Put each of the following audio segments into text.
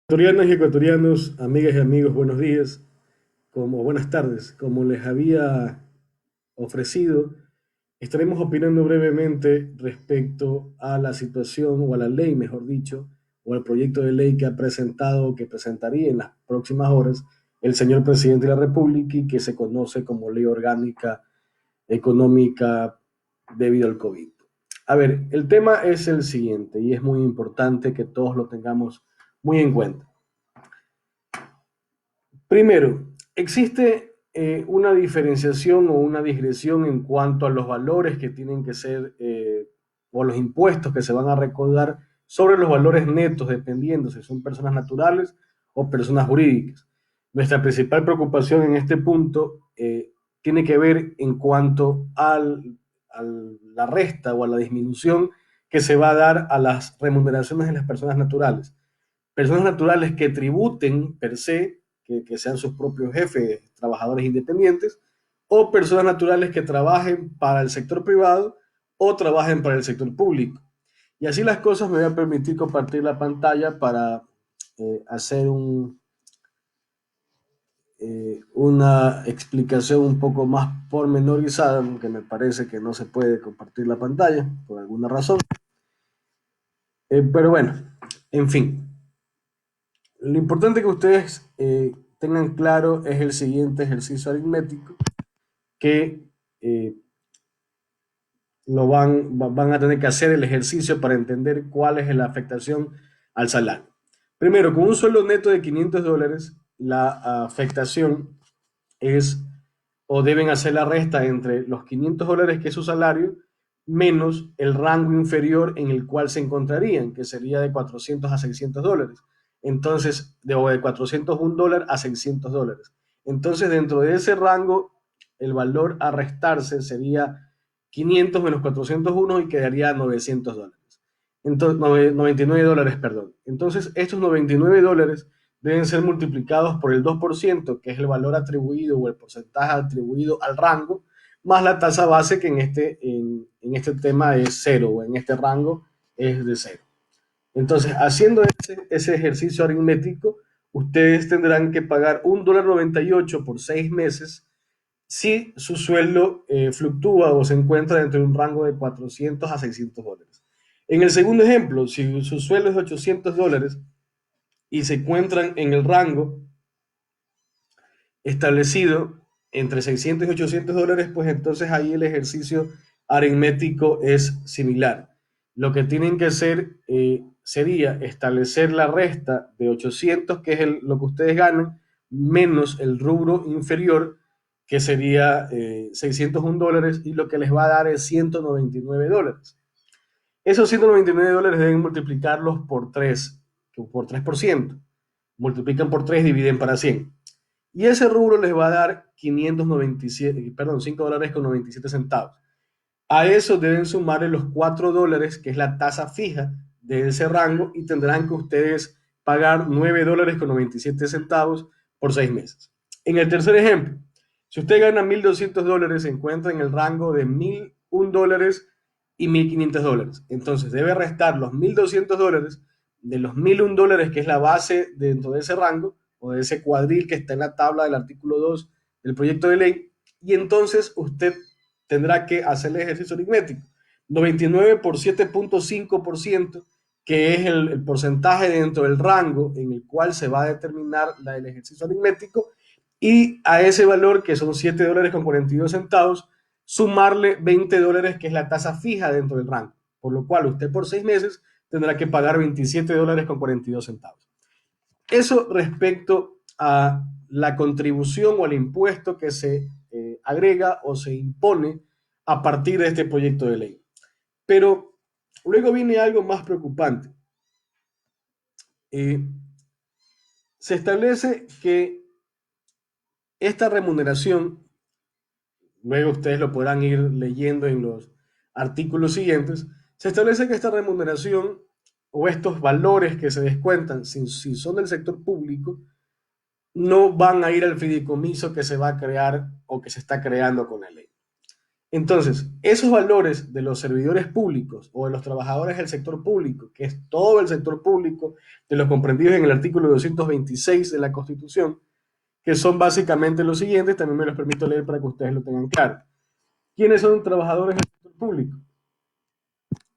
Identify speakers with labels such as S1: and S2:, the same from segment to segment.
S1: Ecuatorianas y ecuatorianos, amigas y amigos, buenos días, como buenas tardes. Como les había ofrecido, estaremos opinando brevemente respecto a la situación o a la ley, mejor dicho, o al proyecto de ley que ha presentado o que presentaría en las próximas horas el señor presidente de la República y que se conoce como Ley Orgánica Económica debido al COVID. A ver, el tema es el siguiente y es muy importante que todos lo tengamos muy en cuenta. Primero, existe una diferenciación o una digresión en cuanto a los valores que tienen que ser o los impuestos que se van a recaudar sobre los valores netos, dependiendo si son personas naturales o personas jurídicas. Nuestra principal preocupación en este punto tiene que ver en cuanto a la resta o a la disminución que se va a dar a las remuneraciones de las personas naturales. Personas naturales que tributen per se, que sean sus propios jefes, trabajadores independientes, o personas naturales que trabajen para el sector privado o trabajen para el sector público. Y así las cosas me voy a permitir compartir la pantalla para hacer una explicación un poco más pormenorizada, aunque me parece que no se puede compartir la pantalla por alguna razón. Pero bueno, en fin. Lo importante que ustedes tengan claro es el siguiente ejercicio aritmético que eh, van a tener que hacer el ejercicio para entender cuál es la afectación al salario. Primero, con un sueldo neto de $500, la afectación es o deben hacer la resta entre los $500 que es su salario menos el rango inferior en el cual se encontrarían, que sería de 400 a $600. Entonces, de $401 a $600. Entonces, dentro de ese rango, el valor a restarse sería 500 menos 401 y quedaría $900. Entonces, $99, perdón. Entonces, estos $99 deben ser multiplicados por el 2%, que es el valor atribuido o el porcentaje atribuido al rango, más la tasa base que en este tema es cero, o en este rango es de cero. Entonces, haciendo ese ejercicio aritmético, ustedes tendrán que pagar $1.98 por 6 meses si su sueldo fluctúa o se encuentra dentro de un rango de 400 a $600. En el segundo ejemplo, si su sueldo es $800 y se encuentran en el rango establecido entre 600 y $800, pues entonces ahí el ejercicio aritmético es similar. Lo que tienen que hacer sería establecer la resta de 800, que es lo que ustedes ganan, menos el rubro inferior, que sería $601, y lo que les va a dar es $199. Esos $199 deben multiplicarlos por 3%. Multiplican por 3, dividen para 100. Y ese rubro les va a dar 597, perdón, $5.97. A eso deben sumarle los $4, que es la tasa fija de ese rango, y tendrán que ustedes pagar $9.97 por 6 meses. En el tercer ejemplo, si usted gana $1.200, se encuentra en el rango de $1.001 y $1.500. Entonces debe restar los $1.200 de los $1.001, que es la base dentro de ese rango o de ese cuadril que está en la tabla del artículo 2 del proyecto de ley, y entonces usted tendrá que hacer el ejercicio aritmético. 99 por 7.5%, que es el porcentaje dentro del rango en el cual se va a determinar el ejercicio aritmético, y a ese valor, que son $7.42, sumarle $20, que es la tasa fija dentro del rango, por lo cual usted por 6 meses tendrá que pagar $27.42. Eso respecto a la contribución o al impuesto que se agrega o se impone a partir de este proyecto de ley. Pero luego viene algo más preocupante. Eh, Se establece que esta remuneración, luego ustedes lo podrán ir leyendo en los artículos siguientes, se establece que esta remuneración o estos valores que se descuentan, si son del sector público, no van a ir al fideicomiso que se va a crear o que se está creando con la ley. Entonces, esos valores de los servidores públicos o de los trabajadores del sector público, que es todo el sector público, de los comprendidos en el artículo 226 de la Constitución, que son básicamente los siguientes, también me los permito leer para que ustedes lo tengan claro. ¿Quiénes son trabajadores del sector público?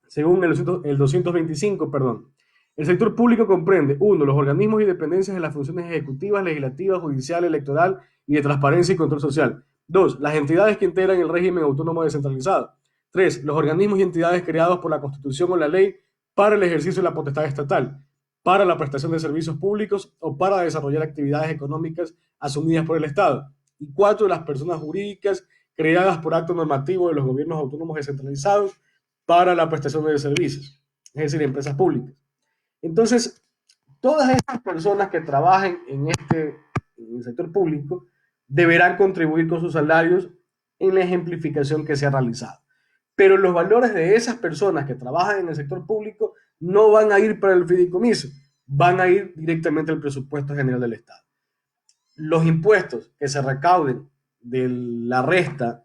S1: Según el 225, perdón. El sector público comprende, uno, los organismos y dependencias de las funciones ejecutivas, legislativas, judicial, electoral y de transparencia y control social. Dos, las entidades que integran el régimen autónomo descentralizado. Tres, los organismos y entidades creados por la Constitución o la ley para el ejercicio de la potestad estatal, para la prestación de servicios públicos o para desarrollar actividades económicas asumidas por el Estado. Y cuatro, las personas jurídicas creadas por acto normativo de los gobiernos autónomos descentralizados para la prestación de servicios, es decir, empresas públicas. Entonces, todas estas personas que trabajen en el sector público deberán contribuir con sus salarios en la ejemplificación que se ha realizado. Pero los valores de esas personas que trabajan en el sector público no van a ir para el fideicomiso, van a ir directamente al presupuesto general del Estado. Los impuestos que se recauden de la resta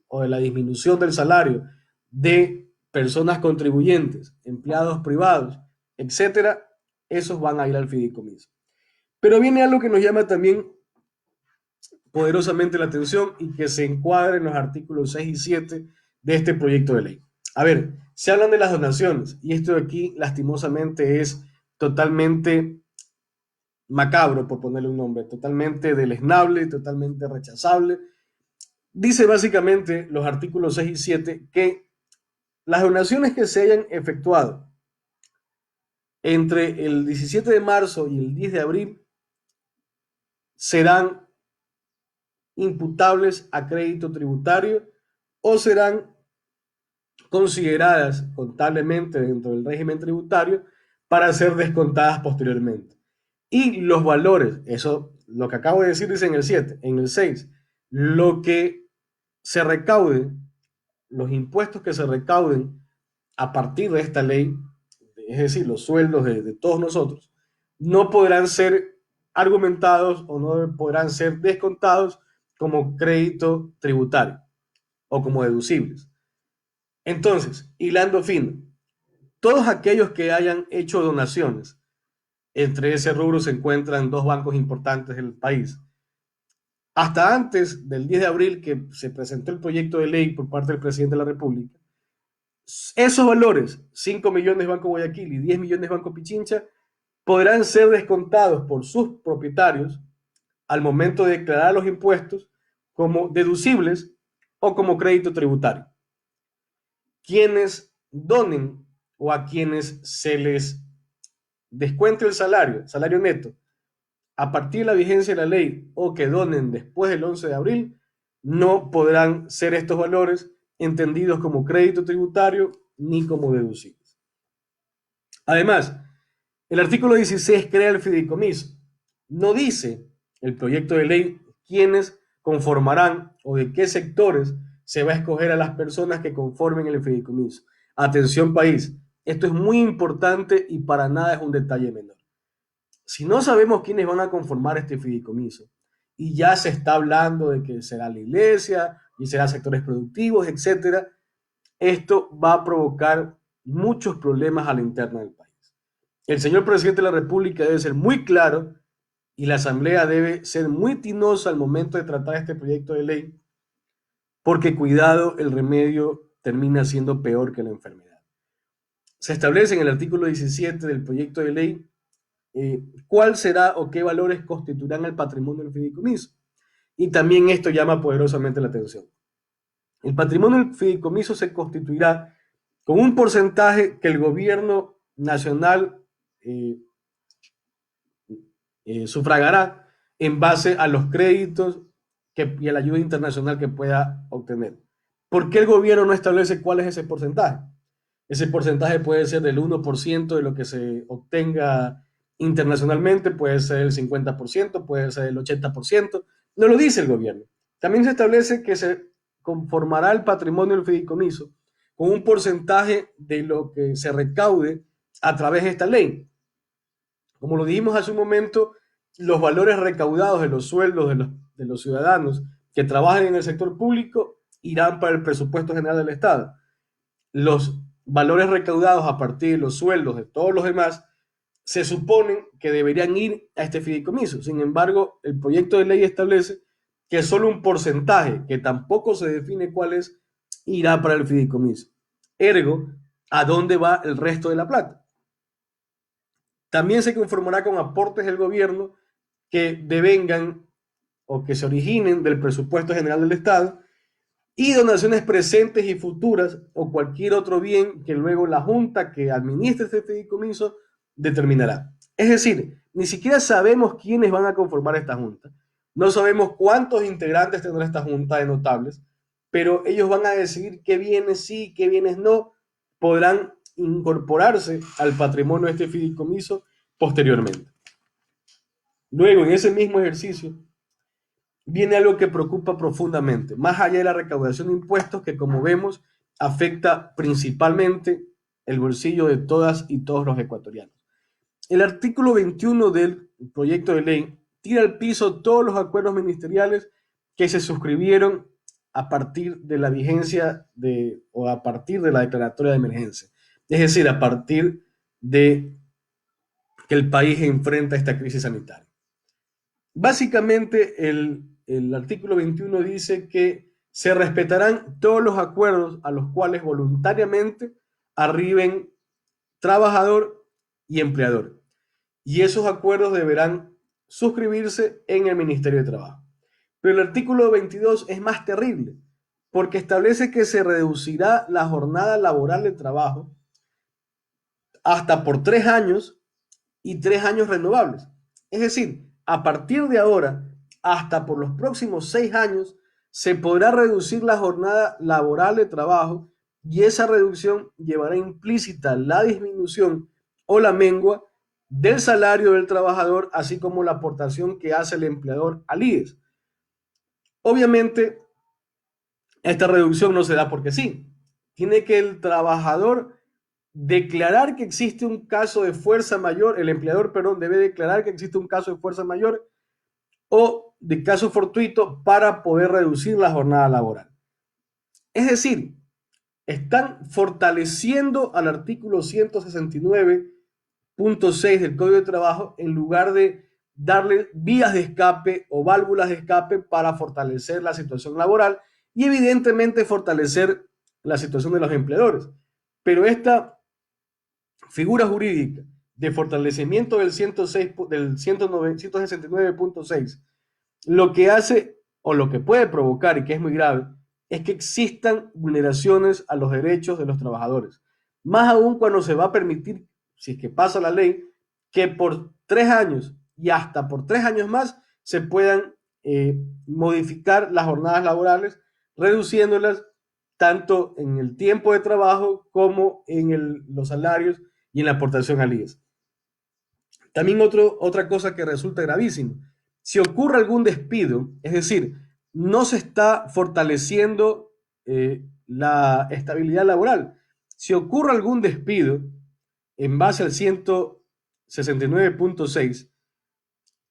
S1: o de la disminución del salario de personas contribuyentes, empleados privados, etcétera, esos van a ir al fideicomiso. Pero viene algo que nos llama también poderosamente la atención y que se encuadra en los artículos 6 y 7 de este proyecto de ley. A ver, se hablan de las donaciones y esto de aquí lastimosamente es totalmente macabro, por ponerle un nombre, totalmente deleznable, totalmente rechazable. Dice básicamente los artículos 6 y 7 que las donaciones que se hayan efectuado entre el 17 de marzo y el 10 de abril serán imputables a crédito tributario o serán consideradas contablemente dentro del régimen tributario para ser descontadas posteriormente. Y los valores, eso lo que acabo de decir dice en el 7, en el 6, lo que se recaude, los impuestos que se recauden a partir de esta ley, es decir, los sueldos de todos nosotros, no podrán ser argumentados o no podrán ser descontados como crédito tributario o como deducibles. Entonces, hilando fino, todos aquellos que hayan hecho donaciones, entre ese rubro se encuentran dos bancos importantes del país. Hasta antes del 10 de abril que se presentó el proyecto de ley por parte del presidente de la República, esos valores, 5 millones Banco Guayaquil y 10 millones Banco Pichincha, podrán ser descontados por sus propietarios al momento de declarar los impuestos como deducibles o como crédito tributario. Quienes donen o a quienes se les descuente el salario neto, a partir de la vigencia de la ley o que donen después del 11 de abril, no podrán ser estos valores entendidos como crédito tributario ni como deducibles. Además, el artículo 16 crea el fideicomiso. No dice el proyecto de ley quiénes conformarán o de qué sectores se va a escoger a las personas que conformen el fideicomiso. Atención país, esto es muy importante y para nada es un detalle menor. Si no sabemos quiénes van a conformar este fideicomiso y ya se está hablando de que será la iglesia y será sectores productivos, etcétera, esto va a provocar muchos problemas a la interna del país. El señor presidente de la República debe ser muy claro y la Asamblea debe ser muy tinosa al momento de tratar este proyecto de ley, porque cuidado, el remedio termina siendo peor que la enfermedad. Se establece en el artículo 17 del proyecto de ley cuál será o qué valores constituirán el patrimonio del fideicomiso. Y también esto llama poderosamente la atención. El patrimonio del fideicomiso se constituirá con un porcentaje que el gobierno nacional sufragará en base a los créditos y a la ayuda internacional que pueda obtener. ¿Por qué el gobierno no establece cuál es ese porcentaje? Ese porcentaje puede ser del 1% de lo que se obtenga internacionalmente, puede ser el 50%, puede ser el 80%, no lo dice el gobierno. También se establece que se conformará el patrimonio del fideicomiso con un porcentaje de lo que se recaude a través de esta ley. Como lo dijimos hace un momento, los valores recaudados de los sueldos de los ciudadanos que trabajan en el sector público irán para el presupuesto general del Estado. Los valores recaudados a partir de los sueldos de todos los demás se suponen que deberían ir a este fideicomiso. Sin embargo, el proyecto de ley establece que solo un porcentaje, que tampoco se define cuál es, irá para el fideicomiso. Ergo, ¿a dónde va el resto de la plata? También se conformará con aportes del gobierno que devengan o que se originen del presupuesto general del Estado y donaciones presentes y futuras o cualquier otro bien que luego la Junta que administra este fideicomiso determinará. Es decir, ni siquiera sabemos quiénes van a conformar esta Junta, no sabemos cuántos integrantes tendrá esta Junta de notables, pero ellos van a decidir qué bienes sí, qué bienes no podrán incorporarse al patrimonio de este fideicomiso posteriormente. Luego, en ese mismo ejercicio, viene algo que preocupa profundamente, más allá de la recaudación de impuestos que, como vemos, afecta principalmente el bolsillo de todas y todos los ecuatorianos. El artículo 21 del proyecto de ley tira al piso todos los acuerdos ministeriales que se suscribieron a partir de la vigencia o a partir de la declaratoria de emergencia. Es decir, a partir de que el país enfrenta esta crisis sanitaria. Básicamente, el artículo 21 dice que se respetarán todos los acuerdos a los cuales voluntariamente arriben trabajador y empleador. Y esos acuerdos deberán suscribirse en el Ministerio de Trabajo. Pero el artículo 22 es más terrible, porque establece que se reducirá la jornada laboral de trabajo hasta por 3 años y 3 años renovables. Es decir, a partir de ahora, hasta por los próximos 6 años, se podrá reducir la jornada laboral de trabajo y esa reducción llevará implícita la disminución o la mengua del salario del trabajador, así como la aportación que hace el empleador al IES. Obviamente, esta reducción no se da porque sí. Tiene que el trabajador declarar que existe un caso de fuerza mayor, el empleador, perdón, debe declarar que existe un caso de fuerza mayor o de caso fortuito para poder reducir la jornada laboral. Es decir, están fortaleciendo al artículo 169.6 del Código de Trabajo en lugar de darle vías de escape o válvulas de escape para fortalecer la situación laboral y evidentemente fortalecer la situación de los empleadores. Pero esta figura jurídica de fortalecimiento del 169.6, lo que hace o lo que puede provocar, y que es muy grave, es que existan vulneraciones a los derechos de los trabajadores. Más aún cuando se va a permitir, si es que pasa la ley, que por 3 años y hasta por 3 años más se puedan modificar las jornadas laborales, reduciéndolas tanto en el tiempo de trabajo como en los salarios y en la aportación al IES. También otra cosa que resulta gravísima. Si ocurre algún despido, es decir, no se está fortaleciendo la estabilidad laboral. Si ocurre algún despido en base al 169.6,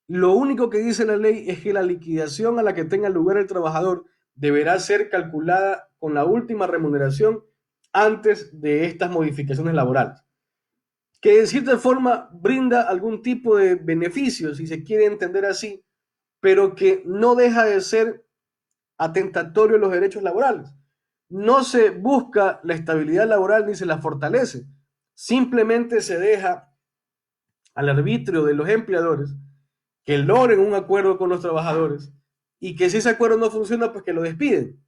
S1: lo único que dice la ley es que la liquidación a la que tenga lugar el trabajador deberá ser calculada con la última remuneración antes de estas modificaciones laborales, que de cierta forma brinda algún tipo de beneficio, si se quiere entender así, pero que no deja de ser atentatorio a los derechos laborales. No se busca la estabilidad laboral ni se la fortalece, simplemente se deja al arbitrio de los empleadores que logren un acuerdo con los trabajadores y que si ese acuerdo no funciona, pues que lo despiden.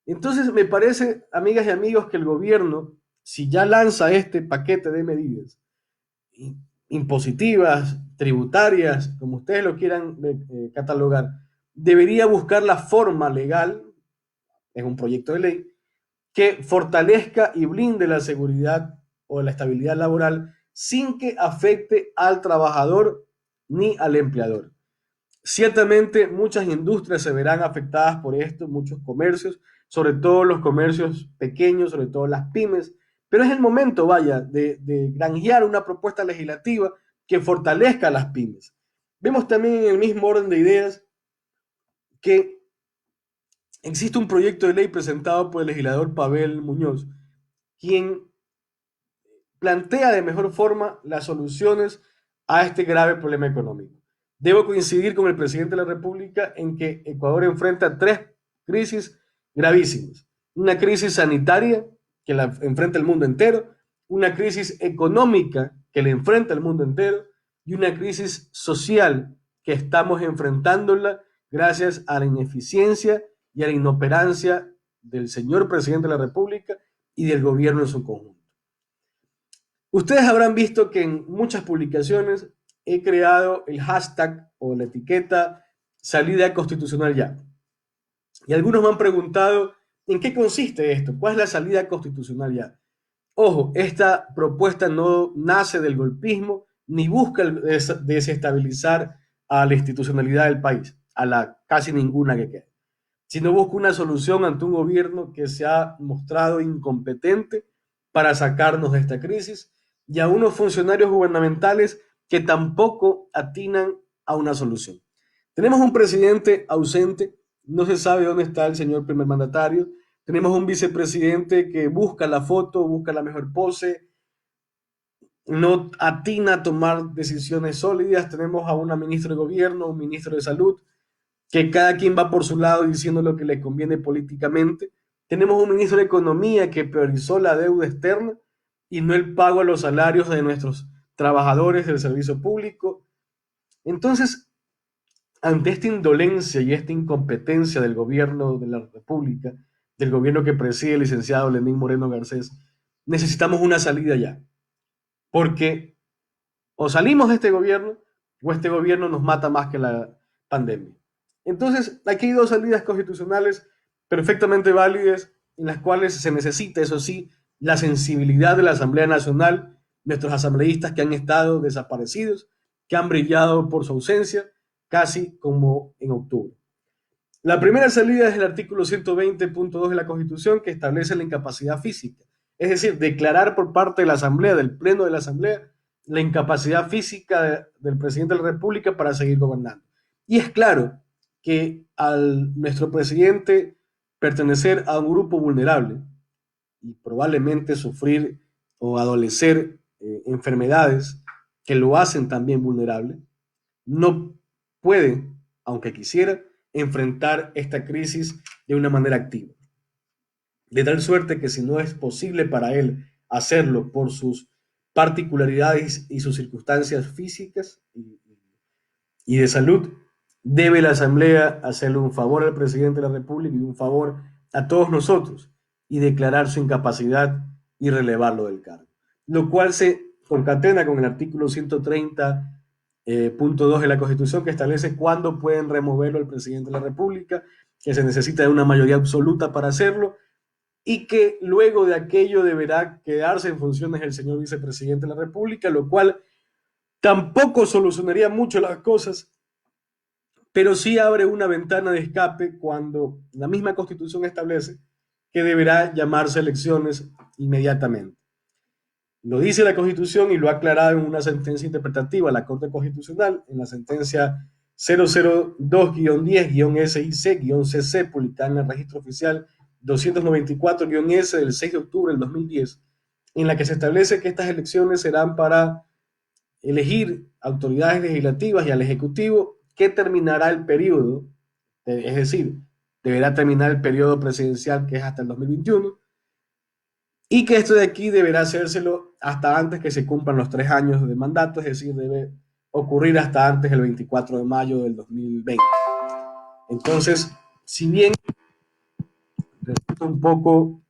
S1: Entonces me parece, amigas y amigos, que el gobierno, si ya lanza este paquete de medidas impositivas, tributarias, como ustedes lo quieran catalogar, debería buscar la forma legal, es un proyecto de ley, que fortalezca y blinde la seguridad o la estabilidad laboral sin que afecte al trabajador ni al empleador. Ciertamente muchas industrias se verán afectadas por esto, muchos comercios, sobre todo los comercios pequeños, sobre todo las pymes, pero es el momento, vaya, de granjear una propuesta legislativa que fortalezca a las pymes. Vemos también en el mismo orden de ideas que existe un proyecto de ley presentado por el legislador Pavel Muñoz, quien plantea de mejor forma las soluciones a este grave problema económico. Debo coincidir con el presidente de la República en que Ecuador enfrenta tres crisis gravísimas. Una crisis sanitaria que la enfrenta el mundo entero, una crisis económica que le enfrenta el mundo entero y una crisis social que estamos enfrentándola gracias a la ineficiencia y a la inoperancia del señor presidente de la República y del gobierno en su conjunto. Ustedes habrán visto que en muchas publicaciones he creado el hashtag o la etiqueta salida constitucional ya. Y algunos me han preguntado en qué consiste esto, cuál es la salida constitucional ya. Ojo, esta propuesta no nace del golpismo ni busca desestabilizar a la institucionalidad del país, a la casi ninguna que quede, sino busca una solución ante un gobierno que se ha mostrado incompetente para sacarnos de esta crisis y a unos funcionarios gubernamentales que tampoco atinan a una solución. Tenemos un presidente ausente, no se sabe dónde está el señor primer mandatario, tenemos un vicepresidente que busca la foto, busca la mejor pose, no atina a tomar decisiones sólidas, tenemos a una ministra de gobierno, un ministro de salud, que cada quien va por su lado diciendo lo que le conviene políticamente. Tenemos un ministro de Economía que priorizó la deuda externa y no el pago a los salarios de nuestros trabajadores del servicio público. Entonces, ante esta indolencia y esta incompetencia del gobierno de la República, del gobierno que preside el licenciado Lenín Moreno Garcés, necesitamos una salida ya, porque o salimos de este gobierno o este gobierno nos mata más que la pandemia. Entonces, aquí hay dos salidas constitucionales perfectamente válidas en las cuales se necesita, eso sí, la sensibilidad de la Asamblea Nacional, nuestros asambleístas que han estado desaparecidos, que han brillado por su ausencia, casi como en octubre. La primera salida es el artículo 120.2 de la Constitución que establece la incapacidad física, es decir, declarar por parte de la Asamblea, del Pleno de la Asamblea, la incapacidad física del presidente de la República para seguir gobernando. Y es claro que al nuestro presidente pertenecer a un grupo vulnerable y probablemente sufrir o adolecer enfermedades que lo hacen también vulnerable, no puede, aunque quisiera, enfrentar esta crisis de una manera activa. De tal suerte que si no es posible para él hacerlo por sus particularidades y sus circunstancias físicas y de salud, debe la Asamblea hacerle un favor al presidente de la República y un favor a todos nosotros y declarar su incapacidad y relevarlo del cargo. Lo cual se concatena con el artículo 130.2 de la Constitución que establece cuándo pueden removerlo el presidente de la República, que se necesita de una mayoría absoluta para hacerlo y que luego de aquello deberá quedarse en funciones el señor vicepresidente de la República, lo cual tampoco solucionaría mucho las cosas, pero sí abre una ventana de escape cuando la misma Constitución establece que deberá llamarse elecciones inmediatamente. Lo dice la Constitución y lo ha aclarado en una sentencia interpretativa la Corte Constitucional, en la sentencia 002-10-SIC-CC, publicada en el registro oficial 294-S del 6 de octubre del 2010, en la que se establece que estas elecciones serán para elegir autoridades legislativas y al Ejecutivo que terminará el periodo, es decir, deberá terminar el periodo presidencial que es hasta el 2021 y que esto de aquí deberá hacérselo hasta antes que se cumplan los 3 años de mandato, es decir, debe ocurrir hasta antes del 24 de mayo del 2020. Entonces, si bien resulta un poco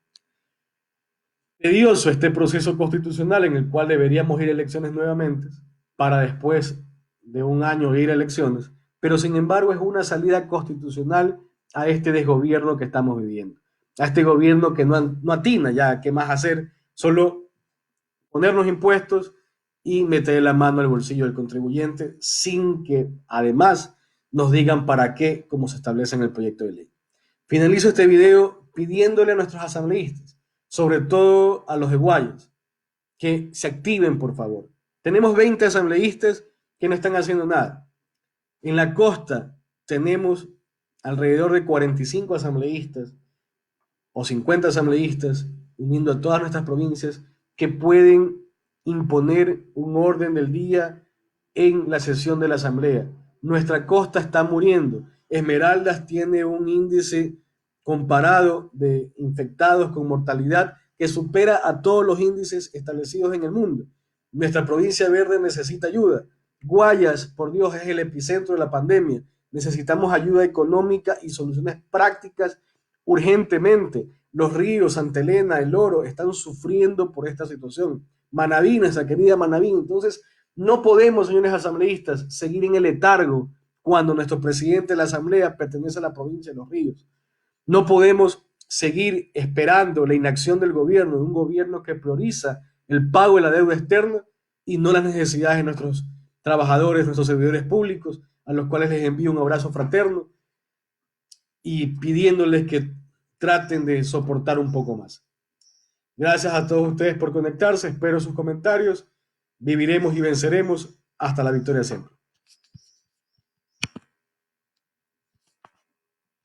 S1: tedioso este proceso constitucional en el cual deberíamos ir a elecciones nuevamente para después de un año ir a elecciones, pero sin embargo es una salida constitucional a este desgobierno que estamos viviendo, a este gobierno que no atina ya qué más hacer, solo ponernos impuestos y meter la mano al bolsillo del contribuyente sin que además nos digan para qué, como se establece en el proyecto de ley. Finalizo este video pidiéndole a nuestros asambleístas, sobre todo a los de Guayas, que se activen, por favor. Tenemos 20 asambleístas que no están haciendo nada. En la costa tenemos alrededor de 45 asambleístas o 50 asambleístas, uniendo a todas nuestras provincias, que pueden imponer un orden del día en la sesión de la asamblea. Nuestra costa está muriendo. Esmeraldas tiene un índice comparado de infectados con mortalidad que supera a todos los índices establecidos en el mundo. Nuestra provincia verde necesita ayuda. Guayas, por Dios, es el epicentro de la pandemia. Necesitamos ayuda económica y soluciones prácticas urgentemente. Los ríos, Santa Elena, El Oro, están sufriendo por esta situación. Manaví, nuestra querida Manaví. Entonces, no podemos, señores asambleístas, seguir en el letargo cuando nuestro presidente de la asamblea pertenece a la provincia de Los Ríos. No podemos seguir esperando la inacción del gobierno, de un gobierno que prioriza el pago de la deuda externa y no las necesidades de nuestros trabajadores, nuestros servidores públicos, a los cuales les envío un abrazo fraterno y pidiéndoles que traten de soportar un poco más. Gracias a todos ustedes por conectarse, espero sus comentarios. Viviremos y venceremos hasta la victoria siempre.